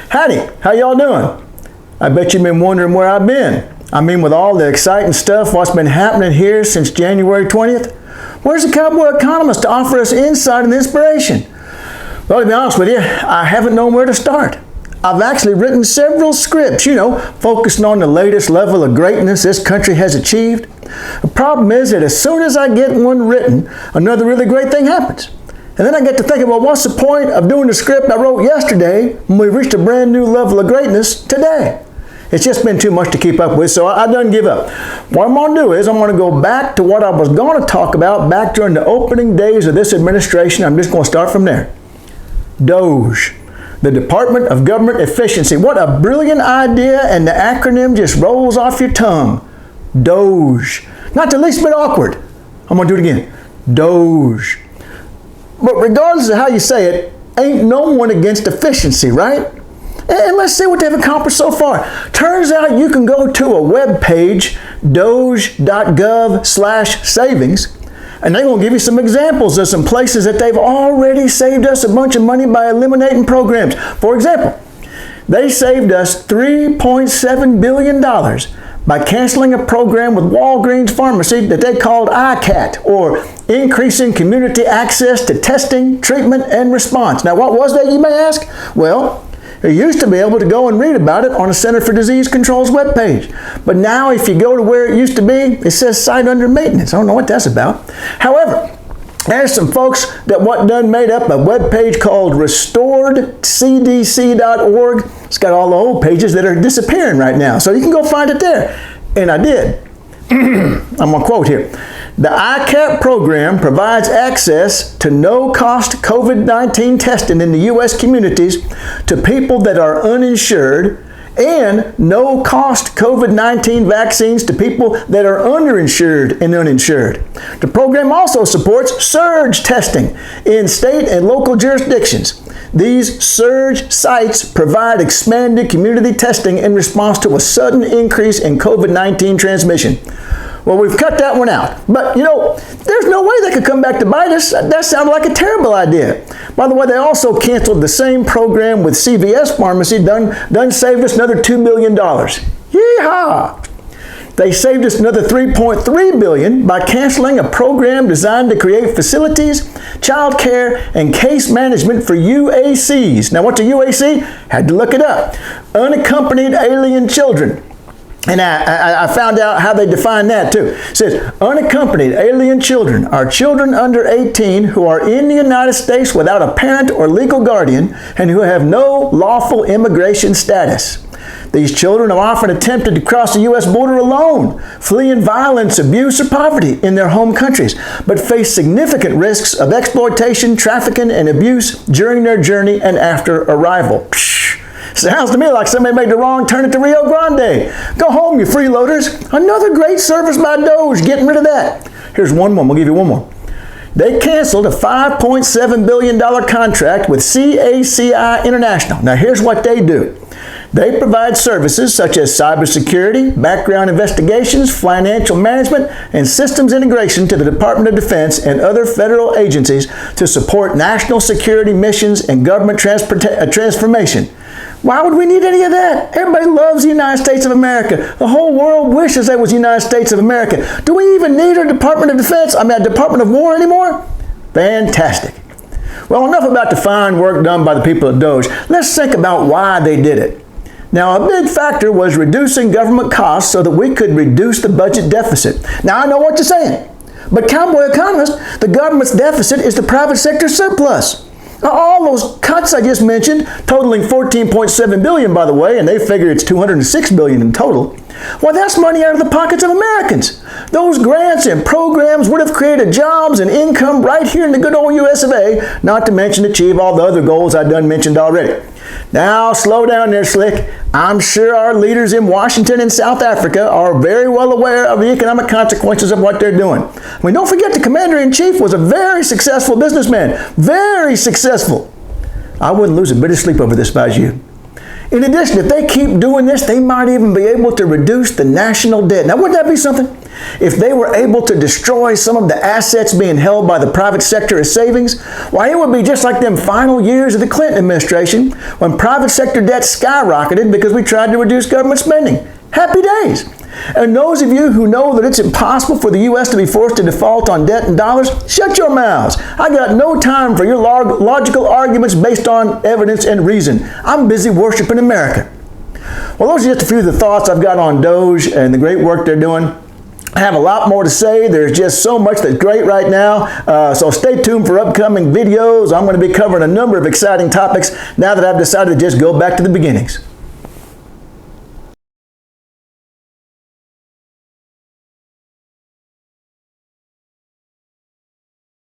Howdy, how y'all doing? I bet you've been wondering where I've been. I mean, with all the exciting stuff, what's been happening here since January 20th? Where's the cowboy economist to offer us insight and inspiration? Well, to be honest with you, I haven't known where to start. I've actually written several scripts, focusing on the latest level of greatness this country has achieved. The problem is that as soon as I get one written, another really great thing happens. And then I get to thinking, well, what's the point of doing the script I wrote yesterday when we reached a brand new level of greatness today? It's just been too much to keep up with, so I done give up. What I'm going to do is I'm going to go back to what I was going to talk about back during the opening days of this administration. I'm just going to start from there. Doge, the Department of Government Efficiency. What a brilliant idea, and the acronym just rolls off your tongue. Doge. Not the least bit awkward. I'm going to do it again. Doge. But regardless of how you say it, ain't no one against efficiency, right? And let's see what they've accomplished so far. Turns out you can go to a web page, doge.gov/savings, and they're going to give you some examples of some places that they've already saved us a bunch of money by eliminating programs. For example, they saved us $3.7 billion by canceling a program with Walgreens Pharmacy that they called ICAT, or Increasing Community Access to Testing, Treatment, and Response. Now, what was that, you may ask? Well, you used to be able to go and read about it on the Center for Disease Control's webpage. But now, if you go to where it used to be, it says site under maintenance. I don't know what that's about. However, there's some folks that made up a webpage called restoredcdc.org. It's got all the old pages that are disappearing right now. So you can go find it there. And I did. I'm going to quote here. The ICAP program provides access to no-cost COVID-19 testing in the U.S. communities to people that are uninsured, and no-cost COVID-19 vaccines to people that are underinsured and uninsured. The program also supports surge testing in state and local jurisdictions. These surge sites provide expanded community testing in response to a sudden increase in COVID-19 transmission. Well, we've cut that one out. But, there's no way they could come back to bite us. That sounded like a terrible idea. By the way, they also canceled the same program with CVS Pharmacy, done saved us another $2 billion. Yeehaw! They saved us another $3.3 billion by canceling a program designed to create facilities, child care, and case management for UACs. Now, what's a UAC? Had to look it up. Unaccompanied alien children. And I found out how they define that too. It says, unaccompanied alien children are children under 18 who are in the United States without a parent or legal guardian and who have no lawful immigration status. These children are often attempted to cross the U.S. border alone, fleeing violence, abuse, or poverty in their home countries, but face significant risks of exploitation, trafficking, and abuse during their journey and after arrival. Sounds to me like somebody made the wrong turn at the Rio Grande. Go home, you freeloaders. Another great service by Doge, getting rid of that. Here's one more. We'll give you one more. They canceled a $5.7 billion contract with CACI International. Now, here's what they do. They provide services such as cybersecurity, background investigations, financial management, and systems integration to the Department of Defense and other federal agencies to support national security missions and government transformation. Why would we need any of that? Everybody loves the United States of America. The whole world wishes there was the United States of America. Do we even need a Department of Defense? A Department of War anymore? Fantastic. Well, enough about the fine work done by the people at Doge. Let's think about why they did it. Now, a big factor was reducing government costs so that we could reduce the budget deficit. Now, I know what you're saying, but cowboy economist, the government's deficit is the private sector surplus. All those cuts I just mentioned, totaling $14.7 billion, by the way, and they figure it's $206 billion in total. Well, that's money out of the pockets of Americans. Those grants and programs would have created jobs and income right here in the good old US of A, not to mention achieve all the other goals I done mentioned already. Now, slow down there, Slick. I'm sure our leaders in Washington and South Africa are very well aware of the economic consequences of what they're doing. Don't forget the commander-in-chief was a very successful businessman. Very successful. I wouldn't lose a bit of sleep over this if I was you. In addition, if they keep doing this, they might even be able to reduce the national debt. Now, wouldn't that be something? If they were able to destroy some of the assets being held by the private sector as savings, why, it would be just like them final years of the Clinton administration when private sector debt skyrocketed because we tried to reduce government spending. Happy days. And those of you who know that it's impossible for the U.S. to be forced to default on debt in dollars, shut your mouths. I got no time for your logical arguments based on evidence and reason. I'm busy worshiping America. Well, those are just a few of the thoughts I've got on Doge and the great work they're doing. I have a lot more to say. There's just so much that's great right now. So stay tuned for upcoming videos. I'm going to be covering a number of exciting topics now that I've decided to just go back to the beginnings.